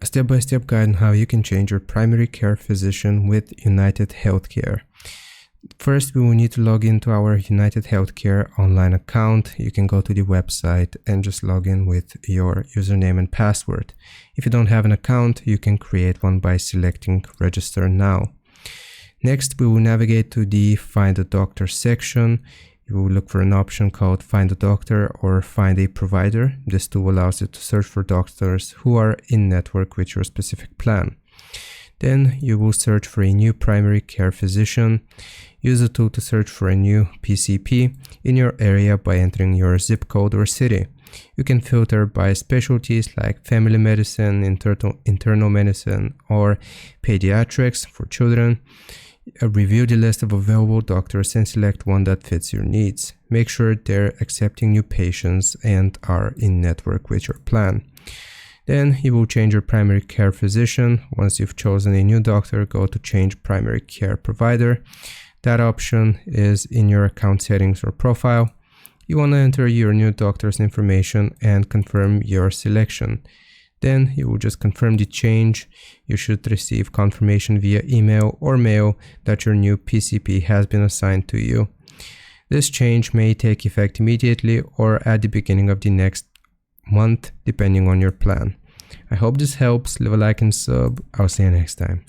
step-by-step guide on how you can change your primary care physician with UnitedHealthcare. First, we will need to log into our UnitedHealthcare online account. You can go to the website and just log in with your username and password. If you don't have an account, you can create one by selecting Register Now. Next, we will navigate to the Find a Doctor section. You will look for an option called Find a Doctor or Find a Provider. This tool allows you to search for doctors who are in network with your specific plan. Then you will search for a new primary care physician. Use the tool to search for a new PCP in your area by entering your zip code or city. You can filter by specialties like family medicine, internal medicine, or pediatrics for children. Review the list of available doctors and select one that fits your needs. Make sure they're accepting new patients and are in network with your plan. Then you will change your primary care physician. Once you've chosen a new doctor, go to Change Primary Care Provider. That option is in your account settings or profile. You want to enter your new doctor's information and confirm your selection. Then you will just confirm the change. You should receive confirmation via email or mail that your new PCP has been assigned to you. This change may take effect immediately or at the beginning of the next month, depending on your plan. I hope this helps. Leave a like and sub. I'll see you next time.